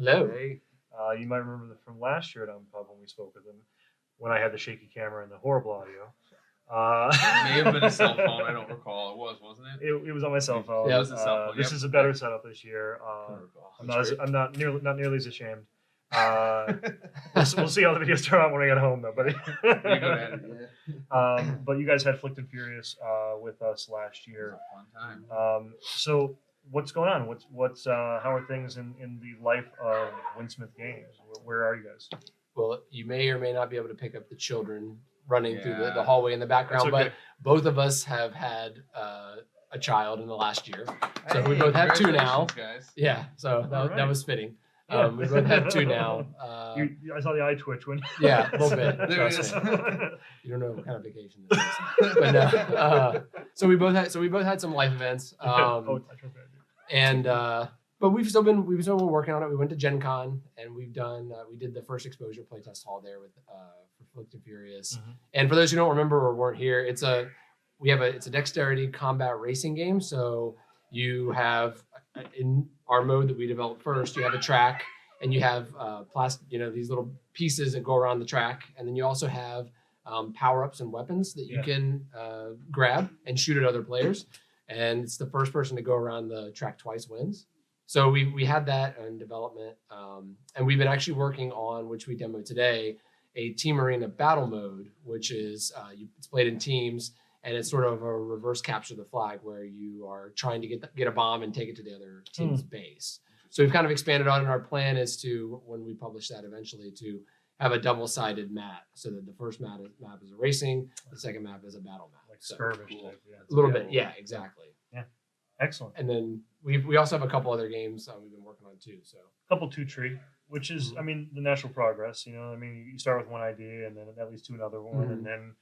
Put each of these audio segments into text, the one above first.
Hello. Hey. You might remember from last year at Unpub when we spoke with him, when I had the shaky camera and the horrible audio. It may have been a cell phone. I don't recall. It was, wasn't it? It was on my cell phone. Yeah, it was a cell phone. This Yep. is a better setup this year. I don't recall. I'm not nearly as ashamed. We'll see how the videos turn out when I get home, though. But Pretty good at it, yeah. but you guys had Flicked and Furious with us last It year. was a fun time. So what's going on? What's how are things in the life of Winsmith Games? Where are you guys? Well, you may or may not be able to pick up the children running through the Yeah. hallway in the background, That's okay. but both of us have had a child in the last year. So we Hey, both have two now. congratulations, guys. Yeah, so that Alright. was fitting. Yeah. We both have two now. I saw the eye twitch when. Yeah, a little bit. There it Trust is. me. You don't know what kind of vacation this is. But no, so we both had some life events. Oh, I tried that. And but we've still been working on it. We went to Gen Con and we did the first exposure playtest hall there with for Flicked and Furious. Mhm. And for those who don't remember or weren't here, it's a dexterity combat racing game. So you have in our mode that we developed first, you have a track and you have these little pieces that go around the track, and then you also have power-ups and weapons that you Yeah. can grab and shoot at other players. And it's the first person to go around the track twice wins. So we had that in development, and we've been actually working on, which we demoed today, a team arena battle mode, which is it's played in teams, and it's sort of a reverse capture the flag where you are trying to get a bomb and take it to the other team's base. So we've kind of expanded on it. Our plan is to, when we publish that eventually, to have a double-sided map, so that the first map is a racing, the second map is a battle map. Like So, skirmish cool. type. Yeah. A little bit, yeah, exactly. Excellent. And then we also have a couple other games we've been working on too. So Couple two tree, which is, I mean, the natural progress. You know, I mean, you start with one idea and then that leads to another one, Mhm. and then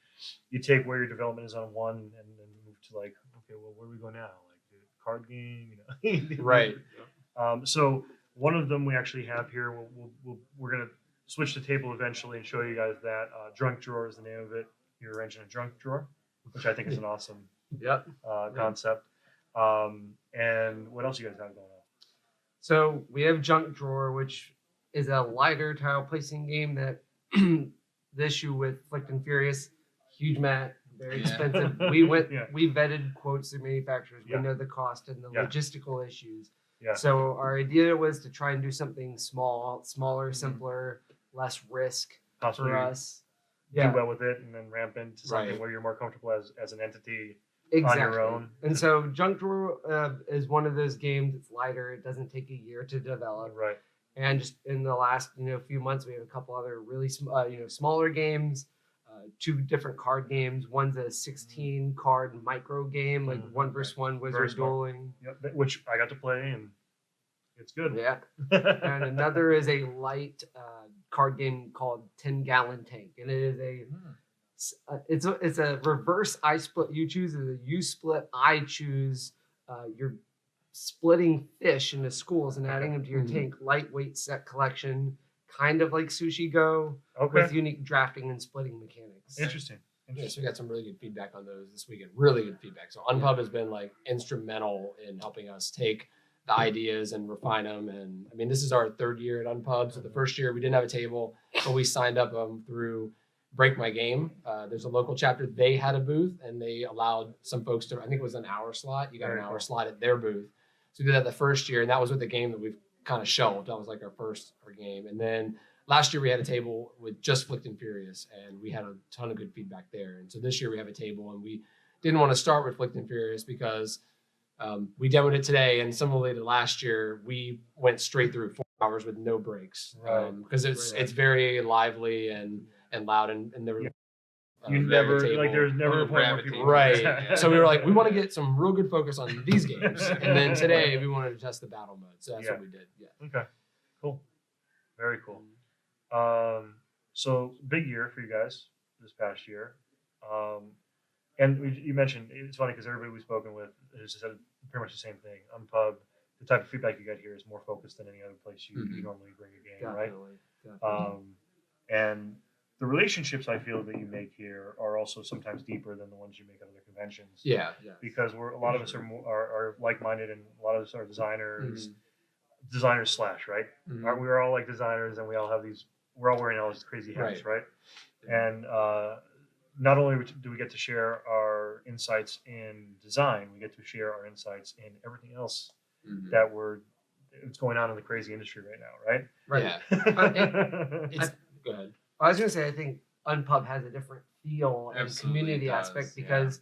you take where your development is on one and then move to like, okay, well, where do we go now? Like the card game, you know? right. So one of them we actually have here. We're gonna switch the table eventually and show you guys that. Drunk drawer is the name of it. You're arranging a drunk drawer, which I think is an awesome Yep. concept. And what else you guys have going on? So we have Junk Drawer, which is a lighter tile placing game that the issue with Flicked and Furious, huge mat, very Yeah. expensive. Yeah. We vetted quotes to manufacturers. Yeah. We know the cost and the Yeah. logistical issues. Yeah. So our idea was to try and do something smaller, simpler, less risk Possibly for us. do well with it and then ramp into something Right. where you're more comfortable as an entity Exactly. on your own. And so Junk Drawer is one of those games. It's lighter. It doesn't take a year to develop. Right. And just in the last few months, we have a couple other really smaller games, two different card games. One's a 16 card micro game, like Mhm. 1v1 Very wizard smart. dueling. Yep. Which I got to play and it's good. Yeah. And another is a light card game called 10-Gallon Tank, and it is it's a reverse I split. You choose a you split. I choose. You're splitting fish into schools and adding them to your Mhm. tank. Lightweight set collection, kind of like Sushi Go, Okay. with unique drafting and splitting mechanics. Interesting. Yeah, so Interesting. we got some really good feedback on those this weekend. Really good feedback. So Unpub has been like instrumental in helping us take the ideas and refine them. And I mean, this is our third year at Unpub. So the first year we didn't have a table, but we signed up through Break My Game. There's a local chapter. They had a booth and they allowed some folks to, I think it was an hour slot. You got Very an hour cool. slot at their booth. So we did that the first year. And that was with the game that we've kind of shelved. That was like our game. And then last year we had a table with just Flicked and Furious, and we had a ton of good feedback there. And so this year we have a table, and we didn't want to start with Flicked and Furious because we demoed it today, and similarly to last year, we went straight through 4 hours with no breaks Right. because it's Right. it's very lively and loud, and there were You very never table. like there's never a point where people Right. So we were like, we want to get some real good focus on these games, and then today we wanted to test the battle mode. So that's what we did. Yeah. Okay. Cool. Very cool. So big year for you guys this past year. And you mentioned, it's funny because everybody we've spoken with has said pretty much the same thing. Unpub, the type of feedback you get here is more focused than any other place you normally bring a game, right? Definitely. And the relationships I feel that you make here are also sometimes deeper than the ones you make at other conventions. Yeah. Because a lot of us are like-minded, and a lot of us are designers, designers slash, right? Mhm. We're all like designers, and we all have these. We're all wearing all these crazy hats, right? And not only do we get to share our insights in design, we get to share our insights in everything else Mhm. that it's going on in the crazy industry right now, right? Right. Yeah. It's, go ahead. I was gonna say I think Unpub has a different feel and Absolutely community does, aspect yeah. because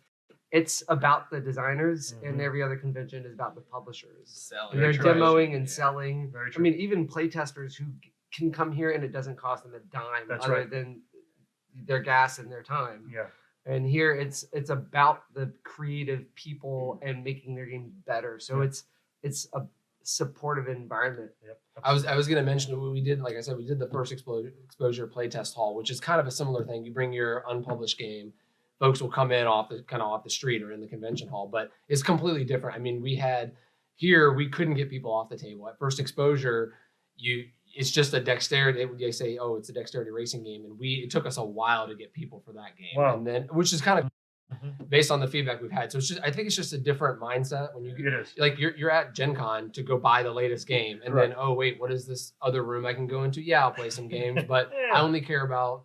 it's about the designers, Mhm. and every other convention is about the publishers. Selling. And they're Very true. demoing and Yeah. selling. Very I true. mean, even playtesters who can come here and it doesn't cost them a dime That's other right. than their gas and their time. Yeah. And here it's about the creative people and making their game better. So Yeah. it's a supportive environment. Yep. I was going to mention what we did. Like I said, we did the first exposure playtest hall, which is kind of a similar thing. You bring your unpublished game, folks will come in off the street or in the convention hall, but it's completely different. I mean, we couldn't get people off the table at first exposure. It's just a dexterity. They say, oh, it's a dexterity racing game, and it took us a while to get people for that game. Wow. And then, which is kind of Mhm. based on the feedback we've had. So I think it's just a different mindset when you It is. like you're at Gen Con to go buy the latest game, and Correct. then, oh wait, what is this other room I can go into? Yeah, I'll play some games, but Yeah. I only care about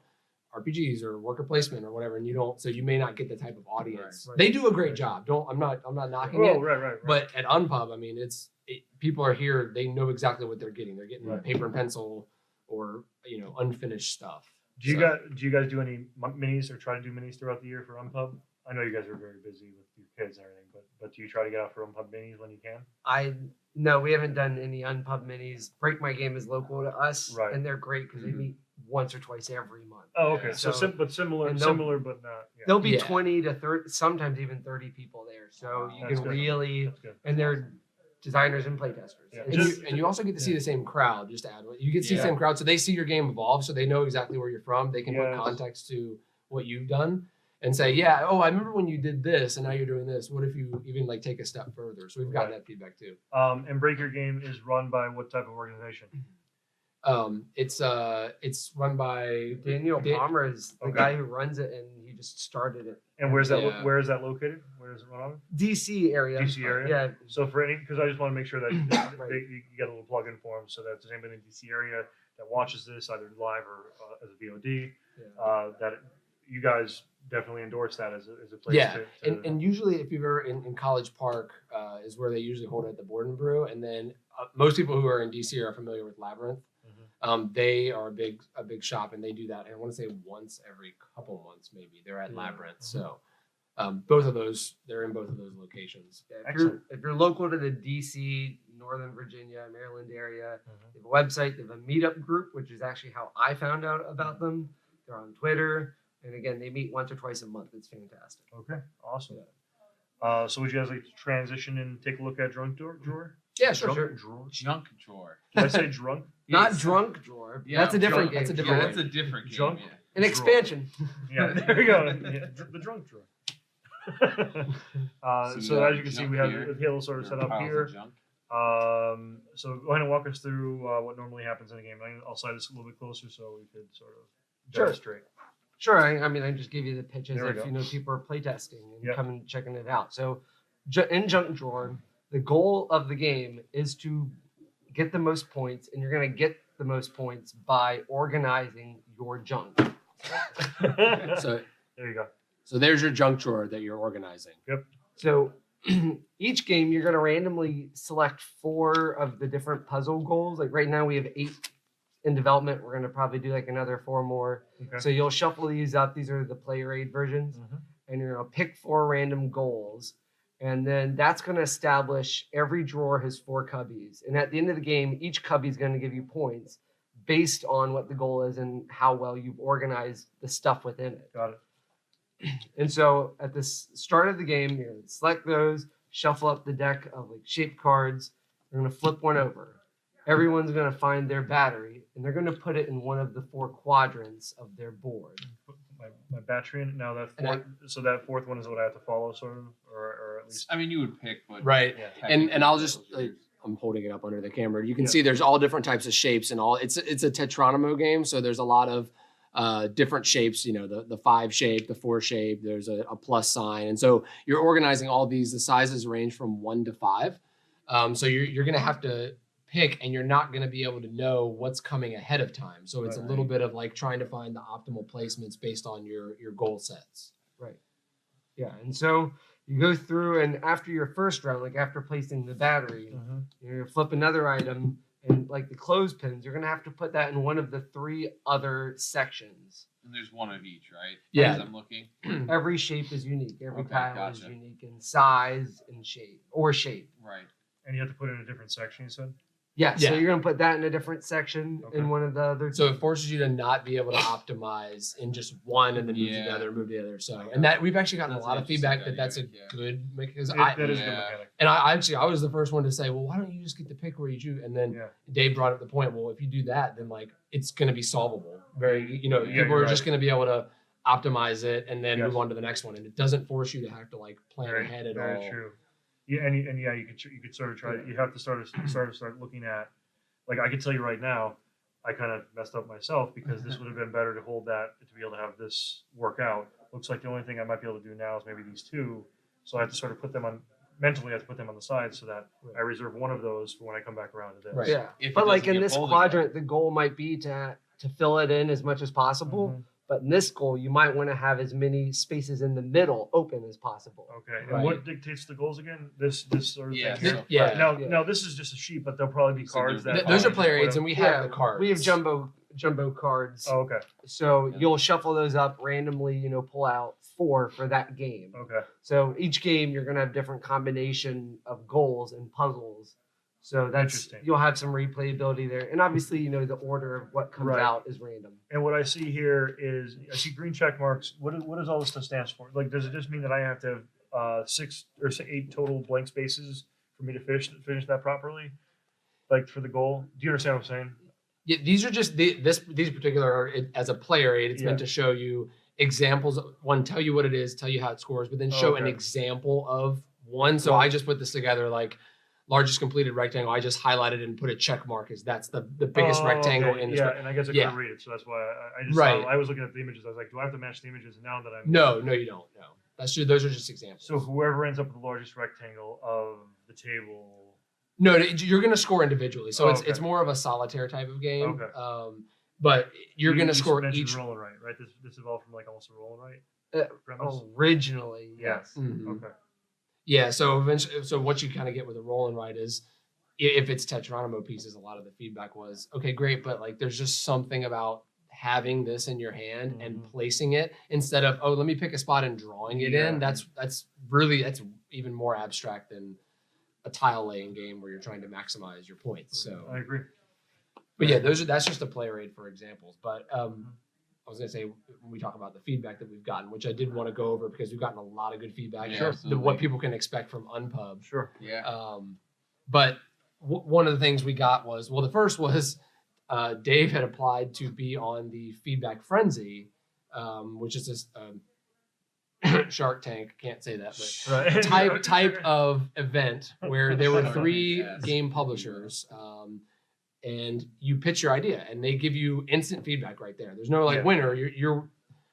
RPGs or worker placement or whatever, and you don't. So you may not get the type of audience. Right. They do a great Right. job. I'm not knocking Oh, it. right. But at Unpub, I mean, people are here. They know exactly what they're getting. They're getting Right. paper and pencil or unfinished stuff. Do you So- guys do any minis or try to do minis throughout the year for Unpub? I know you guys are very busy with your kids and everything, but do you try to get out for Unpub minis when you can? No, we haven't done any Unpub minis. Break My Game is local to us, Right. and they're great because they meet once or twice every month. Oh, okay. Yeah. So, So- similar, and but not. Yeah. There'll be Yeah. 20 to 30, sometimes even 30 people there. So Wow. you That's can good. really, That's good. and they're designers and playtesters. Yeah. It's And you also get to see the same crowd. Just to add, you get to see the Yeah. same crowd, so they see your game evolve, so they know exactly where you're from. They can Yes. put context to what you've done and say, yeah, oh, I remember when you did this, and now you're doing this. What if you even take a step further? So we've gotten Right. that feedback too. And Break Your Game is run by what type of organization? It's run by Daniel Dan- Palmer is the Okay. guy who runs it, and he just started it. And where's that? Yeah. Where is that located? Where is it run on? DC area. DC area? Yeah. So because I just want to make sure that Right. you get a little plug-in for them, so that if there's anybody in the DC area that watches this either live or as a VOD, that you guys definitely endorse that as a place. Yeah, to and usually if you've ever in College Park is where they usually hold it at the Board and Brew, and then most people who are in DC are familiar with Labyrinth. Mhm. They are a big shop, and they do that. I want to say once every couple months, maybe they're at Yeah. Labyrinth. Mhm. So both of those, they're in both of those locations. Yeah, Excellent. if you're local to the DC, Northern Virginia, Maryland area, Mhm. they have a website, they have a meetup group, which is actually how I found out about them. They're on Twitter, and again, they meet once or twice a month. It's fantastic. Okay, awesome. Yeah. So would you guys like to transition and take a look at Drunk Drawer? Yeah, sure. Sure. Drawer? Junk drawer. Did I say drunk? Not Yes. Drunk Drawer. Yeah, That's a different Drunk- game. that's a Yeah, different that's a different game. Junk? Yeah. An Drawer. expansion. Yeah, there we go. Yeah, the drunk drawer. So got as you can see, junk we have here. the table sort of set up Piles of here. junk. So go ahead and walk us through what normally happens in a game. I'll slide this a little bit closer so we could sort of Sure. demonstrate. Sure. I mean, I just give you the pitches There we if go. people are playtesting and Yep. coming checking it out. So in Junk Drawer, the goal of the game is to get the most points, and you're going to get the most points by organizing your junk. So There you go. so there's your junk drawer that you're organizing. So each game, you're going to randomly select 4 of the different puzzle goals. Like right now, we have 8 in development. We're going to probably do like another 4 more. Okay. So you'll shuffle these up. These are the player aid versions. Mhm. And you're going to pick 4 random goals. And then that's going to establish every drawer has 4 cubbies. And at the end of the game, each cubby is going to give you points based on what the goal is and how well you've organized the stuff within it. Got it. And so at the start of the game, you're going to select those, shuffle up the deck of like shaped cards. You're going to flip one over. Everyone's going to find their battery, and they're going to put it in one of the 4 quadrants of their board. Put my battery in. Now that And fourth, so that fourth one is what I have to follow, sort of, or at least. I mean, you would pick, but Right. Yeah. And I'll just technically, like, I'm holding it up under the camera. You can Yeah. see there's all different types of shapes and all. It's a Tetronimo game, so there's a lot of different shapes. You know, the 5 shape, the 4 shape. There's a plus sign, and so you're organizing all these. The sizes range from 1 to 5. So you're gonna have to pick, and you're not going to be able to know what's coming ahead of time. So it's a little bit of like trying to find the optimal placements based on your goal sets. Right. Yeah, and so you go through, and after your first round, like after placing the battery, you flip another item, and like the clothespins, you're gonna have to put that in one of the 3 other sections. And there's one of each, right? Yeah. As I'm looking. Every shape is unique. Every Okay, tile is gotcha. unique in size and shape, or shape. Right. And you have to put it in a different section, you said? Yeah, so Yeah. you're gonna put that in a different section Okay. in one of the other. So it forces you to not be able to optimize in just one and then move to the other, move to the other. So, and that we've actually gotten That's a lot an of feedback that interesting that's a dynamic, good because That is a good Yeah. mechanic. and I was the first one to say, well, why don't you just get to pick where you choose? And then Yeah. Dave brought up the point, well, if you do that, then like it's going to be solvable. Very, Yeah, people you're are just right. going to be able to optimize it and then Yes. move on to the next one. And it doesn't force you to have to like plan Very, ahead at very all. true. Yeah, and yeah, you could sort of try. You have to start looking at. Like I can tell you right now, I kind of messed up myself because this would have been better to hold that to be able to have this work out. Looks like the only thing I might be able to do now is maybe these 2. So I have to sort of put them on mentally. I have to put them on the side so that I reserve one of those for when I come back around to this. Right. Yeah, If it but like doesn't in get this folded quadrant, the goal might be to fill it in as much as possible. Mhm. But in this goal, you might want to have as many spaces in the middle open as possible. Okay. And Right. what dictates the goals again? This sort of Yeah, thing here. so- Yeah. Right. Now, Yeah. now this is just a sheet, but there'll probably be So cards they're- that Those are just player put aids, them- and we have the cards. We have jumbo cards. Oh, okay. So Yeah. you'll shuffle those up randomly, pull out 4 for that game. Okay. So each game you're gonna have different combination of goals and puzzles. So that's Interesting. you'll have some replayability there. And obviously, the order of what comes Right. out is random. And what I see here is I see green check marks. What does all this stuff stands for? Like, does it just mean that I have to have 6 or 8 total blank spaces for me to finish that properly? Like for the goal? Do you understand what I'm saying? Yeah, these are just these particular are, as a player aid. It's meant to show you examples. One, tell you what it is, tell you how it scores, but then show an Okay. example of one. So I just put this together like largest completed rectangle. I just highlighted and put a check mark as that's the biggest Oh, rectangle okay. in this. Yeah, and I guess I Yeah. couldn't read it, so that's why I just Right. I was looking at the images. I was like, do I have to match the images? And now that I'm No, you don't. No, those are just examples. So whoever ends up with the largest rectangle of the table. No, you're going to score individually. So Oh, it's okay. more of a solitaire type of game. Okay. But you're going to You score mentioned each. roll and write, right? This evolved from like almost a roll and write premise. Originally, Yeah. yes. Mhm. Okay. Yeah. So eventually, so what you kind of get with a roll and write is, if it's Tetranomo pieces, a lot of the feedback was, okay, great, but like there's just something about having this in your hand and Mhm. placing it instead of, oh, let me pick a spot and drawing it Yeah. in. That's even more abstract than a tile laying game where you're trying to maximize your points. So I agree. but yeah, that's just a player aid for examples. But I was gonna say when we talk about the feedback that we've gotten, which I did want to go over because we've gotten a lot of good feedback. Yeah, Sure. absolutely. What people can expect from Unpub. Sure. Yeah. But one of the things we got was, well, the first was Dave had applied to be on the Feedback Frenzy, which is this Shark Tank. Can't say that, but Right. type of event where there were Shark 3 Tank, yes. game publishers, and you pitch your idea, and they give you instant feedback right there. There's no like Yeah. winner. You're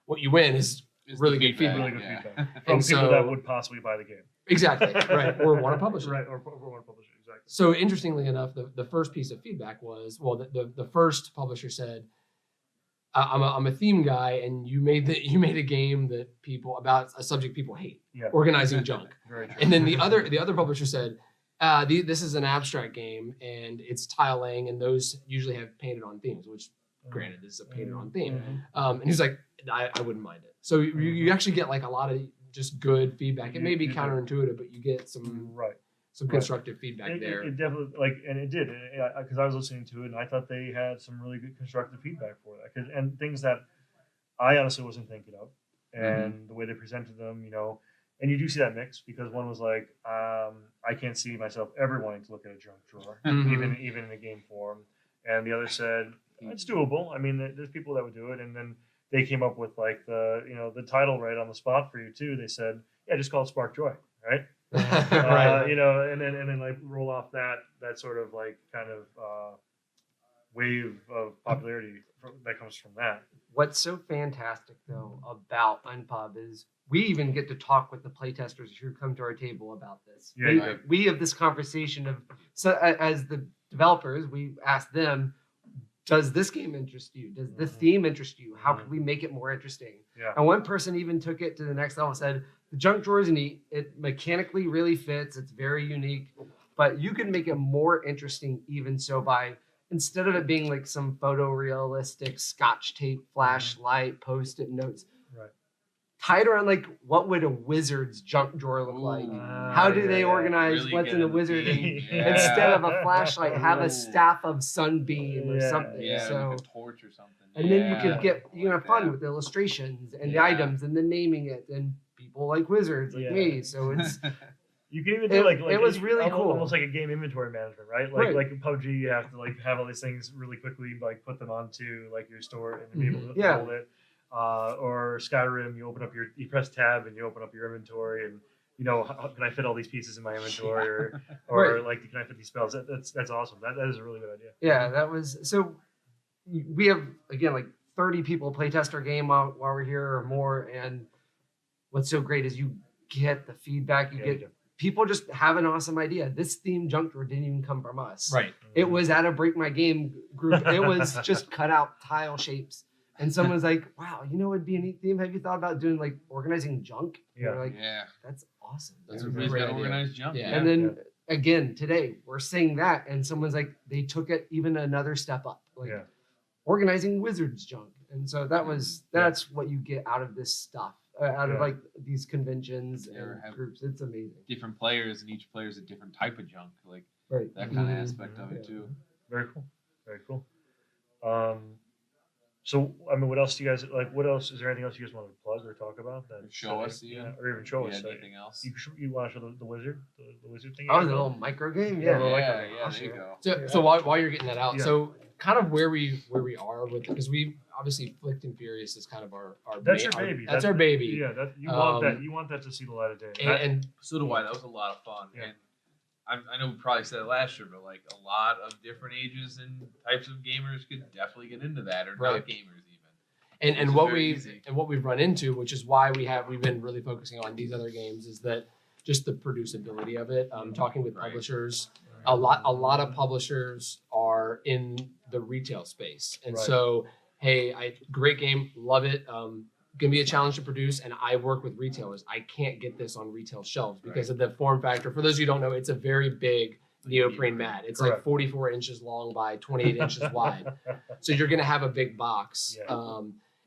what you win is It's really the good feedback. Really good Yeah. feedback from And people that so- would possibly buy the game. exactly right, or want to publish it. Right. Or want to publish it. Exactly. So interestingly enough, the first piece of feedback was, well, the first publisher said, I'm a theme guy, and you made a game that about a subject people hate, Yeah. organizing junk. Very true. And then the other publisher said, this is an abstract game, and it's tile laying, and those usually have painted on themes, which granted this is a painted on theme. Mhm. And he's like, I wouldn't mind it. So you actually get like a lot of just good feedback. It may be You do. counterintuitive, but you get some Right. constructive feedback there. It definitely and it did because I was listening to it and I thought they had some really good constructive feedback for that and things that I honestly wasn't thinking of and the way they presented them, and you do see that mix because one was like I can't see myself ever wanting to look at a junk drawer Mhm. even in a game form, and the other said it's doable. I mean, there's people that would do it, and then they came up with like the title right on the spot for you too. They said, yeah, just call it Spark Joy, right? Right. And then like roll off that sort of like kind of wave of popularity that comes from that. What's so fantastic though about Unpub is we even get to talk with the playtesters who come to our table about this. Yeah, We have this conversation of as the developers, we asked them, does this game interest you? Does the theme interest you? How could we make it more interesting? Yeah. And one person even took it to the next level and said, the junk drawer is neat. It mechanically really fits. It's very unique, but you can make it more interesting even so by, instead of it being like some photorealistic Scotch tape flashlight, post-it notes, Right. tie it around like, what would a wizard's junk drawer look like? Ooh. How do they organize Really what's get in a into wizard? And theme. instead of a flashlight, have Ooh. a staff of sunbeam or Yeah. something. Yeah, So, like a torch or something. and then you Yeah. can have fun Yeah. with the illustrations and the Yeah. items and then naming it. And people like wizards like Yeah. me, so it's You can even do like it was really almost, cool. almost like a game inventory management, right? Like in PUBG, you have to like have all these things really quickly, like put them onto like your store and be able to Yeah. hold it. Or Skyrim, you open up you press tab and you open up your inventory, and how can I fit all these pieces in my inventory, or Right. like can I fit these spells? That's awesome. That is a really good idea. yeah, that was so. We have again like 30 people play test our game while we're here or more, and what's so great is you get the feedback. You Yeah, get you do. people just have an awesome idea. This theme junk drawer didn't even come from us. Right. It was at a Break My Game group. It was just cut out tile shapes. And someone's like, wow, it'd be a neat theme. Have you thought about doing like organizing junk? And Yeah. we're like, Yeah. that's awesome. That's a Everybody's great got idea. organized junk. Yeah. And then again, today we're saying that, and someone's like, they took it even another step up, like Yeah. organizing wizards junk. And so that's what you get out of this stuff, out of Yeah. like these conventions Yeah, or and have- groups. It's amazing. Different players, and each player's a different type of junk. Like Right. that kind of Mhm. aspect of it too. Very cool. Very cool. So I mean, what else do you guys like? What else is there? Anything else you guys want to plug or talk about? That Show us, even. or even show us. Yeah, anything else? You want to show the wizard, the wizard thing? Oh, the little micro game. Yeah, Yeah. well, like yeah, that. yeah, there you go. So while you're getting that out, Yeah. so kind of where we are with it, because we obviously Flicked and Furious is kind of our That's main- your baby. That's our baby. Yeah, you want that. Um, You want that to see the light of day. And So do I. That was a lot of fun. Yeah. And I know we probably said it last year, but like a lot of different ages and types of gamers could definitely get into that, or Right. not gamers even. and Which is what very we easy. and what we've run into, which is why we've been really focusing on these other games, is that just the producibility of it. Talking with Right. publishers, a lot of publishers are in the retail space, and Right. so great game, love it. Gonna be a challenge to produce, and I work with retailers. I can't get this on retail shelves because of the form factor. For those of you who don't know, it's a very big neoprene mat. It's like Correct. 44 inches long by 28 inches wide. So you're gonna have a big box. Yeah.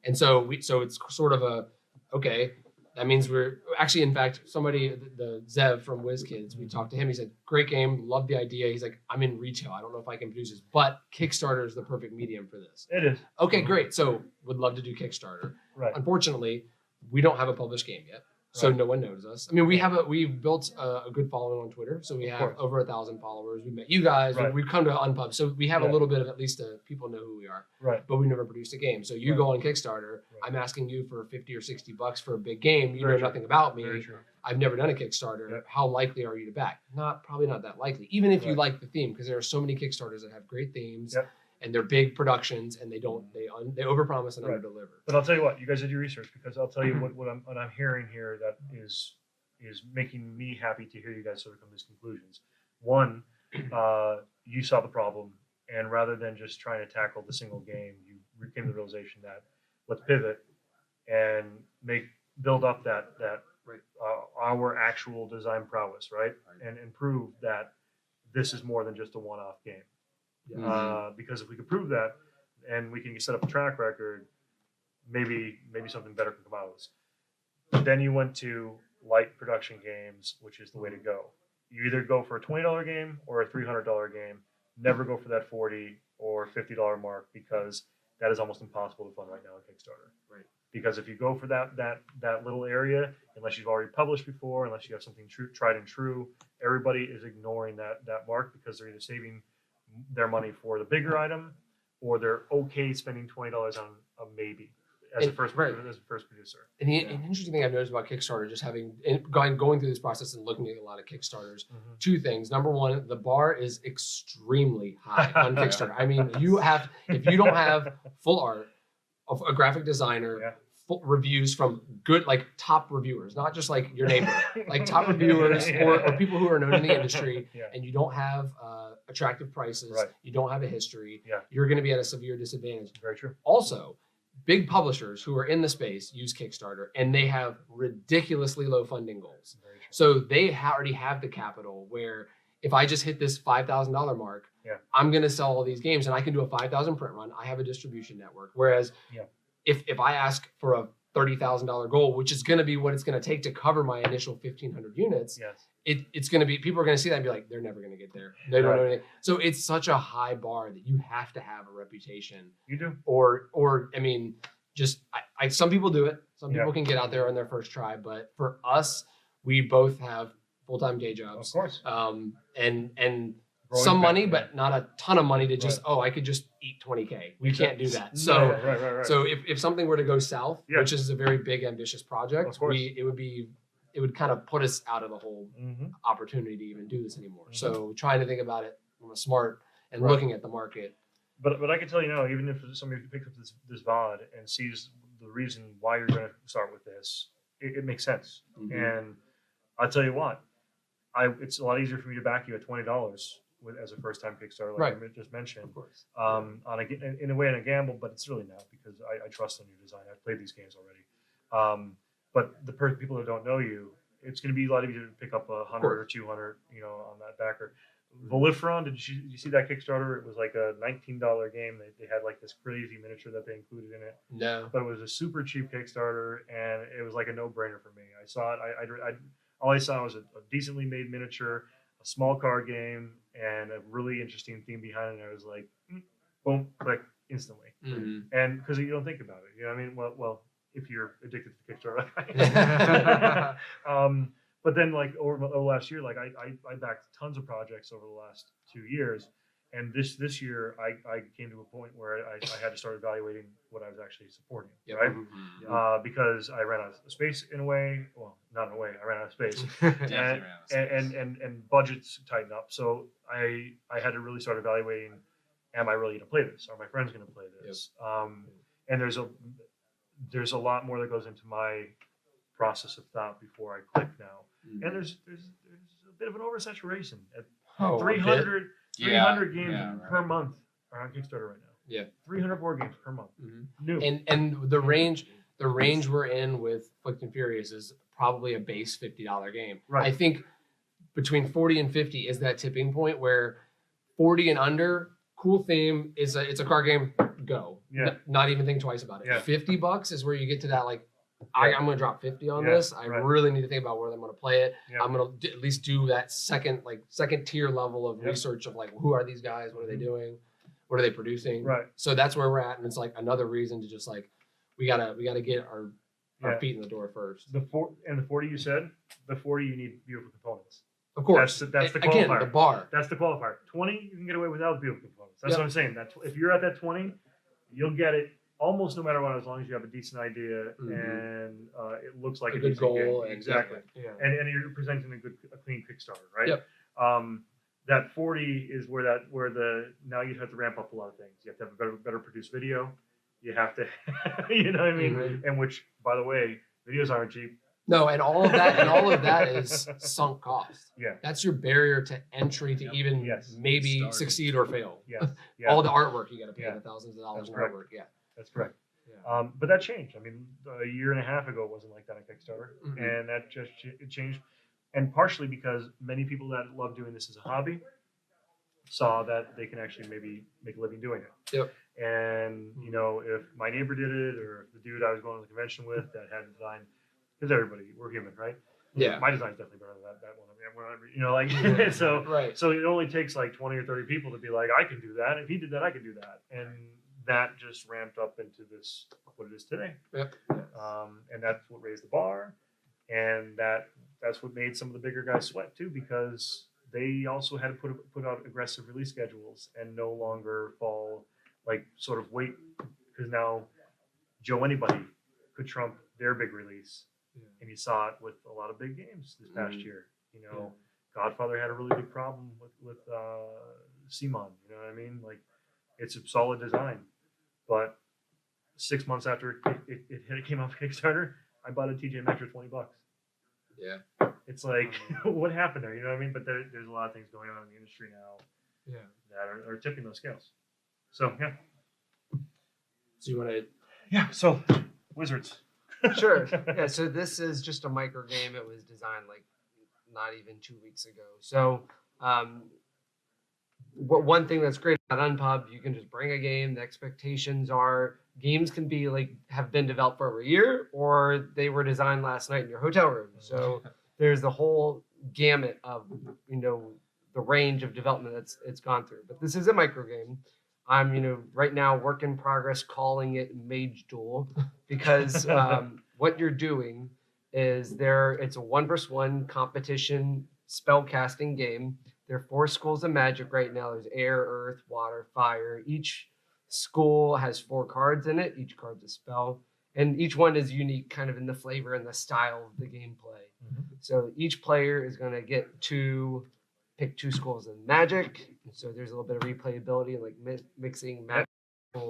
And so it's sort of okay. That means we're actually, in fact, the Zev from WizKids, we talked to him. He said, great game, love the idea. He's like, I'm in retail. I don't know if I can produce this, but Kickstarter is the perfect medium for this. It is. Okay, great. So would love to do Kickstarter. Right. Unfortunately, we don't have a published game yet. So Right. no one knows us. I mean, we've built a good following on Twitter. So we have course. over 1,000 followers. We met you guys. Right. We've come to Unpub. So we have Yeah. a little bit of at least people know who we are, Right. but we never produced a game. So you Right. go on Kickstarter. Right. I'm asking you for 50 or 60 bucks for a big game. You Very know true. nothing about me. Very true. I've never done a Kickstarter. Yep. How likely are you to back? Probably not that likely. Even if you Right. like the theme, because there are so many Kickstarters that have great themes Yep. and they're big productions and they overpromise and Right. underdeliver. But I'll tell you what, you guys did your research, because I'll tell you what I'm hearing here that is making me happy to hear you guys sort of come to these conclusions. One, you saw the problem, and rather than just trying to tackle the single game, you came to the realization that let's pivot and build up that our actual design prowess, right? And prove that this is more than just a one-off game. Because if we can prove that, and we can set up a track record, maybe something better can come out of this. Then you went to light production games, which is the way to go. You either go for a $20 game or a $300 game. Never go for that $40 or $50 mark, because that is almost impossible to fund right now on Kickstarter. Right. Because if you go for that little area, unless you've already published before, unless you have something tried and true, everybody is ignoring that mark, because they're either saving their money for the bigger item, or they're okay spending $20 on a maybe as a first producer. And an interesting thing I've noticed about Kickstarter, just going through this process and looking at a lot of Kickstarters, two things. Number one, the bar is extremely high on Kickstarter. I mean, if you don't have full art, a graphic designer, reviews from good, like top reviewers, not just like your neighbor, like top reviewers or people who are known in the industry, Yeah. and you don't have attractive prices, Right. you don't have a history, Yeah. you're going to be at a severe disadvantage. Very true. Also, big publishers who are in the space use Kickstarter, and they have ridiculously low funding goals. Very true. So they already have the capital where if I just hit this $5,000 mark, Yeah. I'm going to sell all these games and I can do a 5,000 print run. I have a distribution network. Whereas Yeah. if I ask for a $30,000 goal, which is going to be what it's going to take to cover my initial 1,500 units, Yes. it's going to be, people are going to see that and be like, they're never going to get there. They don't know Right. anything. So it's such a high bar that you have to have a reputation, You do. or I mean, just some people do it. Some Yeah. people can get out there on their first try, but for us, we both have full-time day Of jobs, course. and Growing some money, family, but not a ton of money to just, Right. I could just eat 20K. We Exactly. can't do that. No, So right. so if something were to go south, Yeah. which is a very big ambitious project, Of course. it would kind of put us out of the whole Mm-hmm. opportunity to even do this anymore. Mhm. So trying to think about it from a smart and Right. looking at the market. But I can tell you now, even if somebody picks up this VOD and sees the reason why you're going to start with this, it makes sense. Mhm. And I'll tell you what, it's a lot easier for me to back you at $20 as a first time Kickstarter, like Right. I just mentioned. Of course. In a way, in a gamble, but it's really not because I trust in your design. I've played these games already. But the people that don't know you, it's going to be a lot easier to pick up 100 or 200, on that backer. Voliferon, did you see that Kickstarter? It was like a $19 game. They had like this crazy miniature that they included in it, No. but it was a super cheap Kickstarter, and it was like a no-brainer for me. I saw it. All I saw was a decently made miniature, a small card game, and a really interesting theme behind it. And I was like, boom, click instantly. Mhm. And because you don't think about it, you know what I mean? Well, if you're addicted to Kickstarter. But then like over the last year, like I backed tons of projects over the last 2 years. And this year I came to a point where I had to start evaluating what I was actually supporting, Yep. right? Mhm. Because I ran out of space in a way. Well, not in a way. I ran out of space, Definitely and, around space. and budgets tightened up. So I had to really start evaluating: am I really going to play this? Are my friends going to play this? And there's a lot more that goes into my process of thought before I click now. Mhm. And there's a bit of an oversaturation at Oh, a bit. 300 games yeah, per right. month are on Kickstarter right now. Yeah. 300 board games per month. Mhm. New. And the range we're in with Flicked and Furious is probably a base $50 game. Right. I think between 40 and 50 is that tipping point where 40 and under, cool theme, it's a card game, go. Yeah. Not even think twice about it. Yeah. $50 is where you get to that, like, Yeah. I'm gonna drop 50 on Yeah, this. I right. really need to think about where I'm gonna play it. Yeah. I'm gonna at least do that second tier level of Yep. research of like, who are these guys? What are they Mhm. doing? What are they producing? Right. So that's where we're at, and it's like another reason to just like we gotta get our Yeah. feet in the door first. The 40 you said, the 40 you need beautiful components. Of course, That's the again, qualifier. the bar. That's the qualifier. 20 you can get away without beautiful components. That's Yep. what I'm saying. That if you're at that 20, you'll get it almost no matter what, as long as you have a decent idea Mhm. and it looks like A a good decent goal game. and Exactly. Yeah. And you're presenting a clean Kickstarter, right? Yep. That 40 is where now you have to ramp up a lot of things. You have to have a better produced video. You have to, you know what I mean? Mhm. And which, by the way, videos aren't cheap. No, and all of that is sunk cost. Yeah. That's your barrier to entry to Yep. even Yes. maybe Started. succeed or fail. Yes. Yeah. All the artwork you got to pay Yeah. the thousands of dollars That's in correct. artwork. Yeah. That's correct. Yeah. But that changed. I mean, a year and a half ago, it wasn't like that on Kickstarter, Mhm. and that just it changed. And partially because many people that love doing this as a hobby saw that they can actually maybe make a living doing it. Yep. And if my neighbor did it, or if the dude I was going to the convention with that had design, because everybody, we're human, right? Yeah. My design's definitely better than that one. Yeah. So Right. so it only takes like 20 or 30 people to be like, I can do that. If he did that, I can do that. And that just ramped up into what it is today. Yep. And that's what raised the bar. And that's what made some of the bigger guys sweat too, because they also had to put out aggressive release schedules and no longer fall like sort of wait, because now Joe Anybody could trump their big release. Yeah. And you saw it with a lot of big games this past Mhm. year. Godfather had a really big problem with Simon. You know what I mean? Like, it's a solid design, but 6 months after it came off Kickstarter, I bought a TJ Maxx for $20. Yeah. It's like, what happened there? You know what I mean? But there's a lot of things going on in the industry now Yeah. that are tipping those scales. So yeah, So you want to? yeah. So Wizards. Sure. Yeah. So this is just a micro game. It was designed like not even 2 weeks ago. So one thing that's great about Unpub, you can just bring a game. The expectations are games can be like have been developed for over a year, or they were designed last night in your hotel room. So there's the whole gamut of the range of development that's it's gone through. But this is a micro game. I'm right now work in progress calling it Mage Duel because what you're doing is it's a 1-1 competition spell casting game. There are 4 schools of magic right now. There's air, earth, water, fire. Each school has 4 cards in it. Each card's a spell. And each one is unique kind of in the flavor and the style of the gameplay. Mhm. So each player is going to get pick 2 schools of magic. And so there's a little bit of replayability and like mixing magic.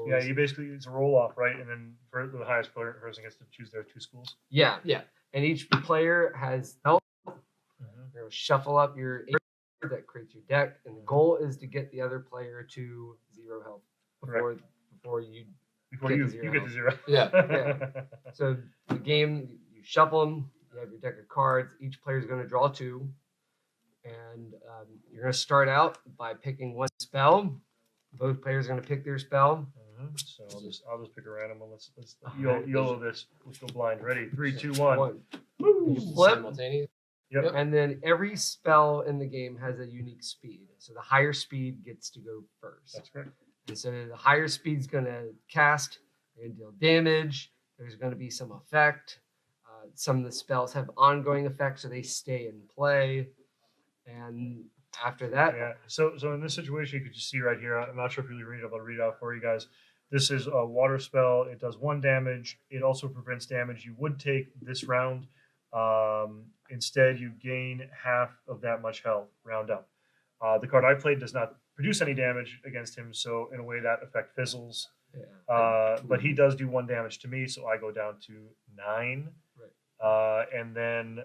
Yeah, you basically it's a roll off, right? And then for the highest player person gets to choose their 2 schools. Yeah. Yeah. And each player has health. Mm-hmm. You're gonna shuffle up your 8 that creates your deck, and the goal is to get the other player to 0 health before you get to zero you get to 0. Yeah. So the game, you shuffle them. You have your deck of cards. Each player is going to draw 2, and you're going to start out by picking 1 spell. Both players are going to pick their spell. Mm-hmm. So I'll just pick a random one. Let's YOLO this. Let's go blind. Ready? 3, 2, 1. You flip, Simultaneous. Yep. and then every spell in the game has a unique speed. So the higher speed gets to go first. That's correct. And so the higher speed's going to cast and deal damage. There's going to be some effect. Some of the spells have ongoing effects, so they stay in play. And after that, Yeah. So in this situation, you could just see right here. I'm not sure if you'll read it. I'll read it out for you guys. This is a water spell. It does 1 damage. It also prevents damage you would take this round. Instead, you gain half of that much health. Round up. The card I played does not produce any damage against him, so in a way that effect fizzles. yeah. But he does do 1 damage to me, so I go down to 9. Right. And then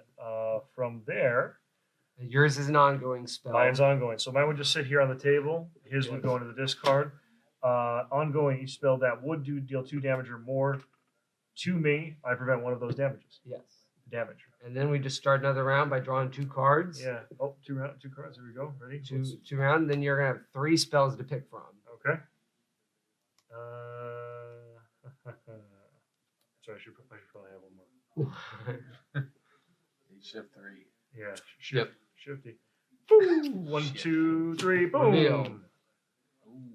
from there, Yours is an ongoing spell. mine's ongoing. So mine would just sit here on the table. His would go into the discard. Ongoing, each spell that would deal 2 damage or more to me, I prevent 1 of those damages. Yes. Damage. And then we just start another round by drawing 2 cards. Yeah. Oh, 2 cards. Here we go. Ready? Two round. Then you're gonna have 3 spells to pick from. Okay. Sorry, I should probably have 1 more. Shift 3. Yeah. Yep. Shifty. Boom. 1, 2, 3. Boom. Reveal.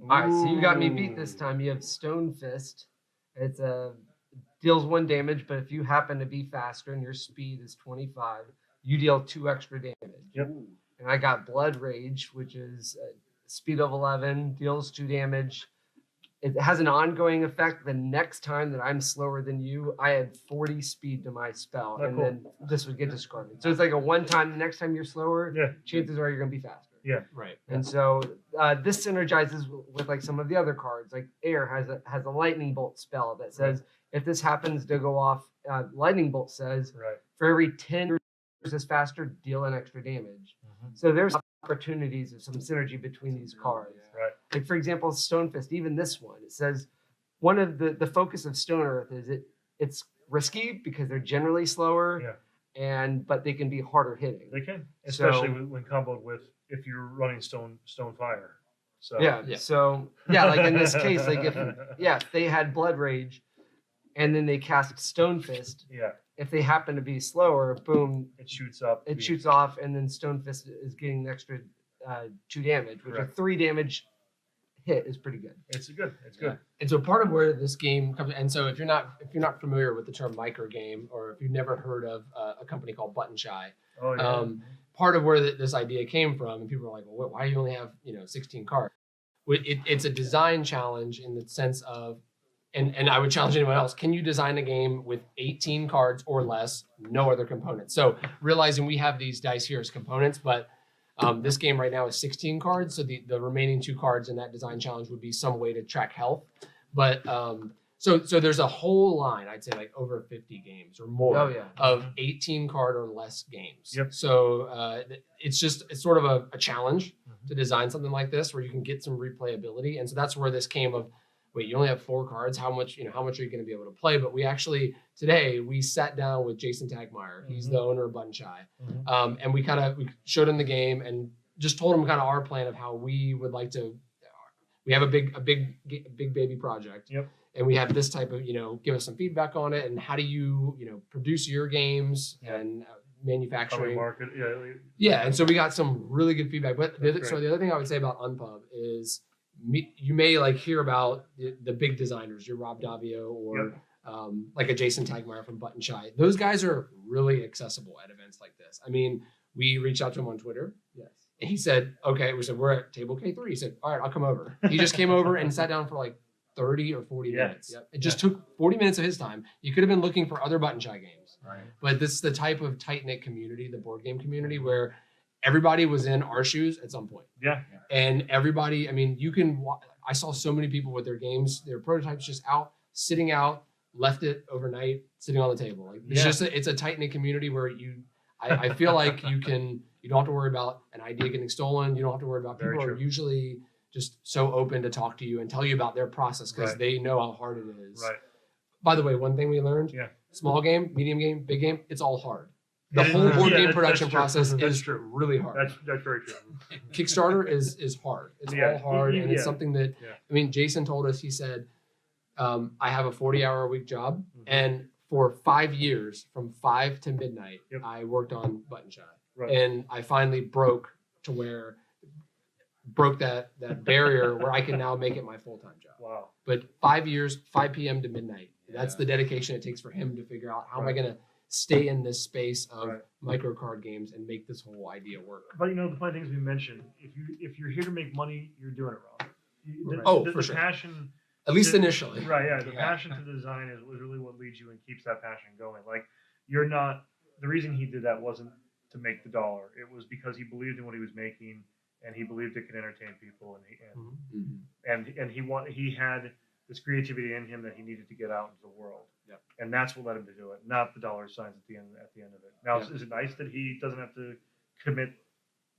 All right, so you got me beat this time. You have Stone Fist. It's deals 1 damage, but if you happen to be faster and your speed is 25, you deal 2 extra damage. Yep. And I got Blood Rage, which is speed of 11, deals 2 damage. It has an ongoing effect. The next time that I'm slower than you, I add 40 speed to my spell, Oh, and cool. then this would get discarded. So it's like a one time. The next time you're slower, Yeah. chances are you're gonna be faster. Right. And so this synergizes with like some of the other cards. Like Air has a lightning bolt spell that says if this happens to go off, lightning bolt says Right. for every 10 is faster, deal an extra damage. So there's opportunities of some synergy between these cards. Right. Like for example, Stone Fist, even this one, it says one of the focus of Stone Earth is it's risky because they're generally slower, but they can be harder hitting. They can, especially So- when comboed with if you're running stone fire. So Yeah. Yeah. So like in this case, like if they had Blood Rage, and then they cast Stone Fist, yeah, if they happen to be slower, boom, it shoots up. it shoots off, and then Stone Fist is getting the extra 2 damage, which Correct. a 3 damage hit is pretty good. It's good. It's Yeah. good. And so part of where this game comes, and so if you're not familiar with the term micro game, or if you've never heard of a company called Button Shy, Oh yeah. part of where this idea came from, and people are like, well, why do you only have 16 cards? It's a design challenge in the sense of, and I would challenge anyone else, can you design a game with 18 cards or less, no other components? So realizing we have these dice here as components, but this game right now is 16 cards, so the remaining 2 cards in that design challenge would be some way to track health. But So there's a whole line, I'd say like over 50 games or more Oh yeah. of 18 card or less games. Yep. So it's sort of a challenge Mhm. to design something like this where you can get some replayability. And so that's where this came of, wait, you only have 4 cards. How much are you going to be able to play? But we actually, today, we sat down with Jason Tagmeyer. He's the owner of Button Shy. Mhm. And we showed him the game and just told him kind of our plan of how we would like to, we have a big baby project. Yep. And we have this type of, give us some feedback on it. And how do you, produce your games Yeah. and How manufacturing. we market, Yeah, and so we got some really good feedback. But That's so great. the other thing I would say about Unpub is you may like hear about the big designers, your Rob Davio or like a Jason Tagmeyer from Button Shy. Those guys are really accessible at events like this. I mean, we reached out to him on Twitter. Yes. And he said, okay, we said, we're at table K3. He said, all right, I'll come over. He just came over and sat down for like 30 or 40 Yeah. minutes. It just took 40 minutes of his time. You could have been looking for other Button Shy games. Right. But this is the type of tight-knit community, the board game community, where everybody was in our shoes at some point. Yeah. And everybody, I mean, I saw so many people with their games, their prototypes just sitting out, left it overnight, sitting on the table. Like it's a tight-knit community where I feel like you don't have to worry about an idea getting stolen. You don't have to worry about Very people true. are usually just so open to talk to you and tell you about their process because Right. they know how hard it is. Right. By the way, one thing we learned, Yeah. small game, medium game, big game, it's all hard. The It is- whole board yeah, game that's production true. process That's is true. really hard. That's very true. Kickstarter is hard. It's Yeah. all hard, and it's Yeah. something that Yeah. I mean. Jason told us. He said, "I have a 40-hour-a-week job, Mhm. and for 5 years, from 5 to midnight, Yep. I worked on Button Shy, Right. and I finally broke that barrier where I can now make it my full-time job. Wow. But 5 years, 5 p.m. to midnight. That's Yeah. the dedication it takes for him to figure out how am I Right. going to stay in this space of Right. micro card games and make this whole idea work." But the funny things we mentioned, if you're here to make money, you're doing it wrong. Right. Oh, for the sure. passion, At least the- initially. right? Yeah, the Yeah. passion to design is really what leads you and keeps that passion going. Like you're not. The reason he did that wasn't to make the dollar. It was because he believed in what he was making, and he believed it could entertain people, and he had this creativity in him that he needed to get out into the world. Yep. And that's what led him to do it, not the dollar signs at the end of it. Now, Yeah. is it nice that he doesn't have to commit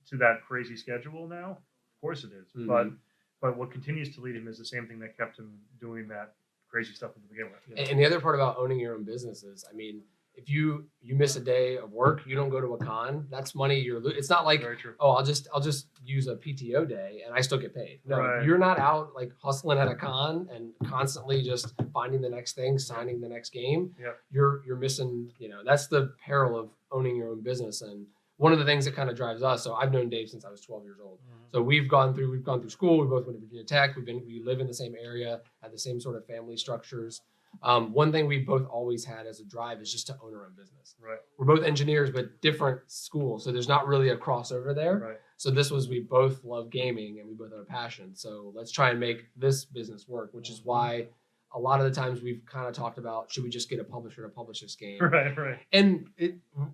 to that crazy schedule now? Of course it is. Mhm. But what continues to lead him is the same thing that kept him doing that crazy stuff to begin with. And the other part about owning your own business is, I mean, if you miss a day of work, you don't go to a con, that's money it's not like, Very true. oh, I'll just use a PTO day and I still get paid. No, Right. you're not out like hustling at a con and constantly just finding the next thing, signing the next game. Yep. You're missing, that's the peril of owning your own business. And one of the things that kind of drives us, so I've known Dave since I was 12 years old. So we've gone through school. We both went to Virginia Tech. We live in the same area, had the same sort of family structures. One thing we both always had as a drive is just to own our own business. Right. We're both engineers, but different schools, so there's not really a crossover there. Right. So we both love gaming and we both have a passion. So let's try and make this business work, which is why a lot of the times we've kind of talked about, should we just get a publisher to publish this game? Right. Right. And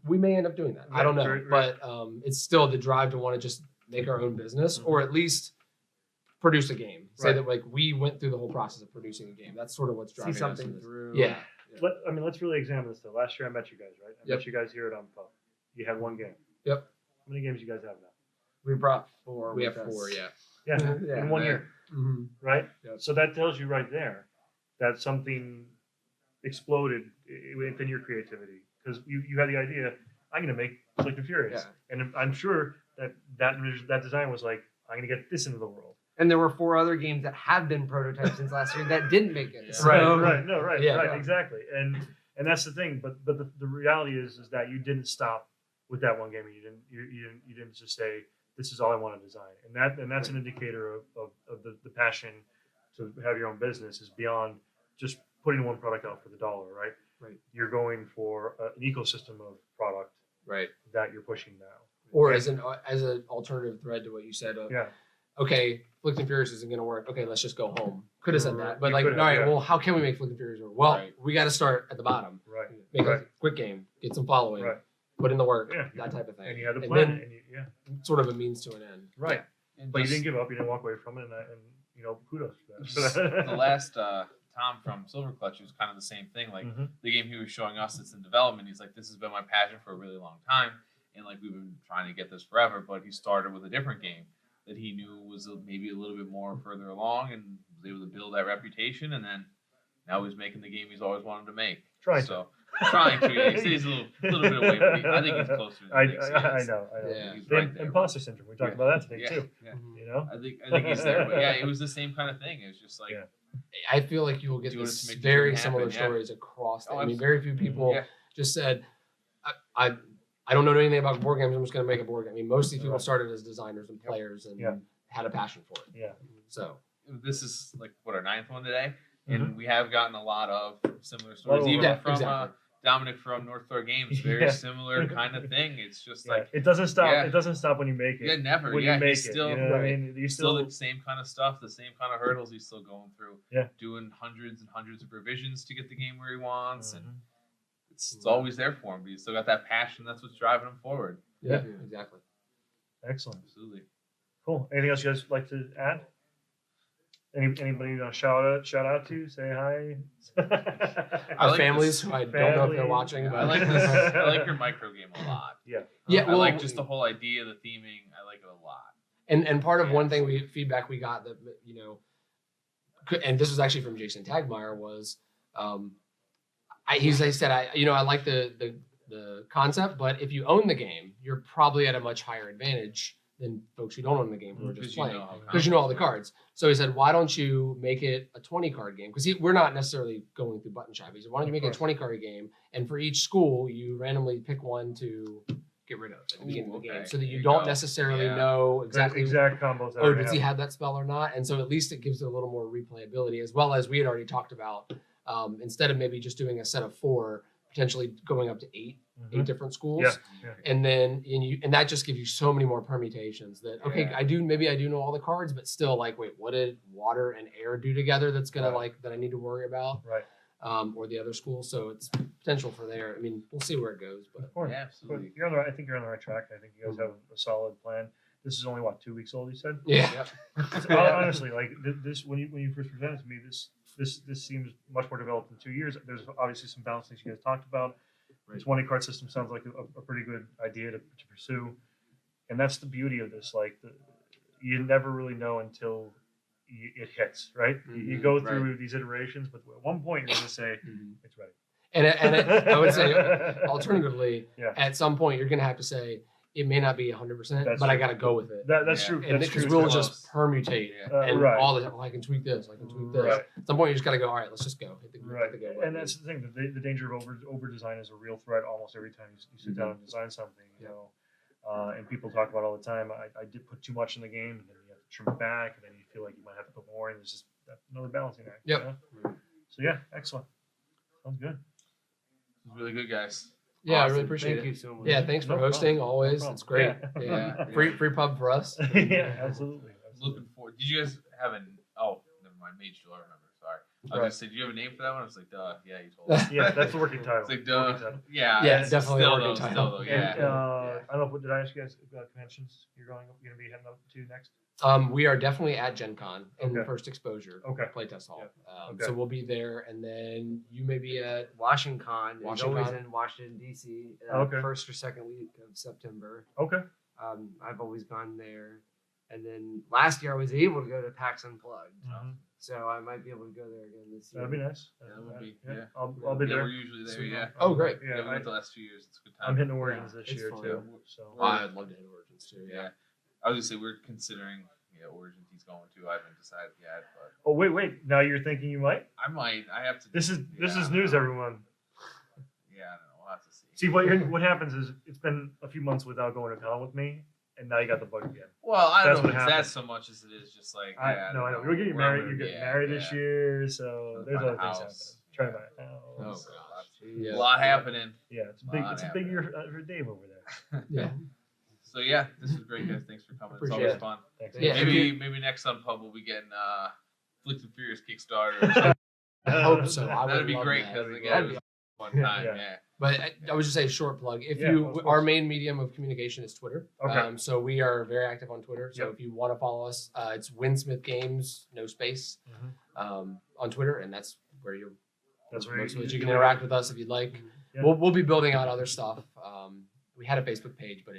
we may end up doing that. I don't know, Right. but it's still the drive to want to just make our own business or at least produce a game. Say Right. that like we went through the whole process of producing a game. That's sort of what's driving See us something in this. through. Yeah. Let's really examine this though. Last year I met you guys, right? I Yep. met you guys here at Unpub. You had one game. Yep. How many games you guys have now? We brought 4. We have with us. 4, yeah. Yeah, Yeah. in 1 year, Mm-hmm. right? Yep. So that tells you right there that something exploded within your creativity because you had the idea. I'm going to make Slick and Furious, and I'm sure that design was like, I'm going to get this into the world. And there were 4 other games that have been prototyped since last year that didn't make it. Yeah. So- Right, Yeah. exactly. And that's the thing. But the reality is that you didn't stop with that one game. And you didn't just say, this is all I want to design. And that's an indicator of the passion to have your own business is beyond just putting one product out for the dollar, right? Right. You're going for an ecosystem of product Right. that you're pushing now. Or as an alternative thread to what you said. Yeah. Okay, Flick and Furious isn't going to work. Okay, let's just go home. Could have said that, but You like, all could have, right, yeah. well, how can we make Flick and Furious work? Well, Right. we got to start at the bottom. Right. Make Right. a quick game, get some following, Right. put in the work, Yeah. that type of thing. And you had a And plan. then And sort of a means to an end. right. And But you just didn't give up. You didn't walk away from it. And kudos for just that. the last time Tom from Silver Clutch, it was kind of the same thing. Like Mhm. the game he was showing us that's in development, he's like, this has been my passion for a really long time, and like we've been trying to get this forever. But he started with a different game that he knew was maybe a little bit more further along, and was able to build that reputation. And then now he's making the game he's always wanted to make. Trying so. Trying to. Yeah, he's a little bit away, but I think he's closer than I he thinks he I is. know. Yeah. He's The right there. imposter syndrome. We talked about that today Yeah, too. yeah. You know. I think he's there, but yeah, it was the same kind of thing. It was just like Yeah. I feel like you will get Doing it this to make the very dream similar happen, yeah. stories across. Oh, I mean, very few people Yeah. just said, I don't know anything about board games. I'm just going to make a board game. I mean, most of these people Right. started as designers and players and Yeah. had a passion for it. Yeah. So this is like what our 9th one today, Mm-hmm. and we have gotten a lot of similar stories, Oh, even yeah, from exactly. Dominic from North Thor Games. Very Yeah. similar kind of thing. It's just Yeah. like It doesn't stop. Yeah. It doesn't stop when you make it. yeah, never. When Yeah, you make he's it, still you know what I right. mean? You still still the same kind of stuff, the same kind of hurdles he's still going through. Yeah. Doing hundreds and hundreds of revisions to get the game where he wants, and Mhm. it's always there for him. But he's still got that passion. That's what's driving him forward. yeah, exactly. Excellent. Absolutely. Cool. Anything else you guys like to add? Anybody you want to shout out to? Say hi. I Our like families, this. who I don't know if they're Family. watching, I but like this. I like your micro game a lot. Yeah. Yeah, I well, like just the whole idea, the theming. I like it a lot. And part of Yeah, one thing feedback we got that and this was actually from Jason Tagmeyer was, he said I like the concept, but if you own the game, you're probably at a much higher advantage than folks who don't own the game who are just playing because you know all the cards. So he said, why don't you make it a 20 card game? Because we're not necessarily going through button shop. He said, why don't you make it a 20 card game, and for each school you randomly pick one to get rid of at the beginning of the game, okay. so that There you you don't go. necessarily Yeah. know exactly. exact combos. that Oh, are does he happening. have that spell or not? And so at least it gives it a little more replayability, as well as we had already talked about. Instead of maybe just doing a set of 4, potentially going up to 8 Mhm. different schools. Yeah. Yeah. And then and that just gives you so many more permutations that okay, Yeah. I do know all the cards, but still like, wait, what did water and air do together that's gonna Right. that I need to worry about? Right. Or the other school. So it's potential for there. I mean, we'll see where it goes, but Of course. Yeah, But absolutely. you're on the right, I think you're on the right track. I think you guys have a solid plan. This is only 2 weeks old. You said. yeah. Honestly, like this when you first presented to me, this seems much more developed in 2 years. There's obviously some balance things you guys talked about. The 20 card system sounds like a pretty good idea to pursue, and that's the beauty of this. Like you never really know until it hits, right? You Mhm, go through these iterations, but at one point you're going to say Mhm. it's ready. And I would say alternatively, Yeah. at some point you're gonna have to say it may not be 100%, That's but I true. got to go with it. That's Yeah. true. And That's because true. we'll too. just permutate Yeah. and Right. all the time. I can tweak this. I can tweak this. Right. At some point, you just got to go. All right, let's just go. Hit the Right, go button. and that's the thing. The danger of over design is a real threat almost every time you sit down and design something. You Yeah. know, and people talk about all the time. I did put too much in the game, and then you have to trim it back, and then you feel like you might have to put more. And there's just another balancing act. Yep. You know? So yeah, excellent. Sounds good. It was really good, guys. Yeah, I Awesome. really appreciate Thank it. you so much. Yeah, thanks for No hosting. problem. Always, No it's great. problem. Yeah, Yeah. free pub for us. Yeah, absolutely. Looking forward. Did you guys have an? Oh, never mind. Mage Joel, I remember. Sorry. I was Right. gonna say, do you have a name for that one? I was like, duh. Yeah, you told us. Yeah, that's the working title. It's like, Working duh. title. Yeah. Yeah, it's definitely a still working though, title. Still though, yeah. And, I don't know. Did I ask you guys about conventions you're going to be heading up to next? We are definitely at Gen Con in Okay. First Exposure Okay. Playtest Hall. Okay. So we'll be there, and then you may be at. Washington Con is Washington always Con. in Washington D.C. Okay. First or second week of September. Okay. I've always gone there, and then last year I was able to go to PAX Unplugged, so I might be able to go there again this year. That'd be nice. That would be. Yeah. Yeah. I'll be Yeah, there. we're usually there. Sweet. Yeah. Oh, great. Yeah, Yeah, we went the last 2 years. It's a good time. I'm hitting Origins this it's year fun. too. So I'd love to hit Origins too. Yeah. Yeah. I was gonna say we're considering Origins he's going to. I haven't decided yet, but oh wait. Now you're thinking you might. I might. I have to. This is yeah, I don't news, know. everyone. Yeah, I don't know. We'll have to see. See what happens is it's been a few months without going to con with me, and now you got the bug again. Well, I don't That's know what if it's that happens. so much as it is just like. I yeah, know. don't You're getting where I'm married. gonna You're be getting at, married this yeah. year, so Trying to there's find a other things house. happening. Trying to buy a Oh, house. gosh. Jeez. A lot happening. Yeah, it's Lot a big year happening. for Dave over there. Yeah. So yeah, this was great, guys. Thanks for coming. It's Appreciate always it. fun. Thanks. Yeah, if Maybe next Unpub we'll be getting Flicked and Furious Kickstarter. Or something. I hope so. I That'd would be love great that. because That'd again, it be was one time. Yeah. Yeah. But I would just say short plug. If Yeah, of our course. main medium of communication is Twitter. Okay. So we are very active on Twitter. So Yep. if you want to follow us, it's Winsmith Games, no space, Mhm. on Twitter, and that's where you That's where most of which you you can can interact with us if you'd like. Yeah. We'll be building out other stuff. We had a Facebook page, but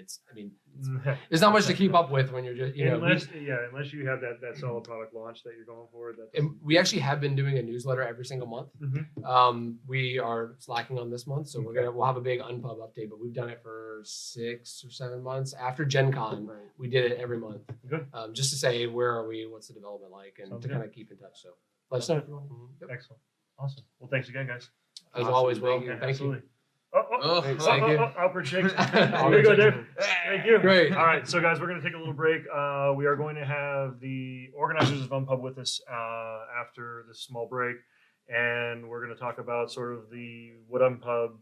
there's not much to keep up with when you're just unless you have that solid product launch that you're going for. and we actually have been doing a newsletter every single month. Mhm. We are slacking on this month, so Okay. we'll have a big Unpub update, but we've done it for 6 or 7 months. After Gen Con, Right. we did it every month. Good. Just to say where are we, what's the development like, and Sounds to good. kind of keep in touch. So let us know if you want. Yep. Excellent. Awesome. Well, thanks again, guys. As Awesome. always, Will. Thank you. Thank you. Absolutely. Oh, Thank you. awkward shakes. Here Here we go, Dave. Thank you. Great. All right, so guys, we're going to take a little break. We are going to have the organizers of Unpub with us after this small break, and we're going to talk about sort of what Unpub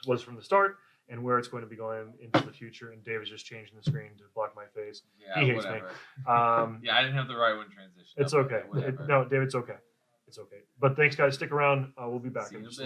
was from the start and where it's going to be going into the future. And Dave is just changing the screen to block my face. Yeah, He hates me. whatever. Yeah, I didn't have the right one transition. it's up, okay. but whatever. No, Dave, it's okay. It's okay. But thanks, guys. Stick around. We'll be back. See in you in a just bit.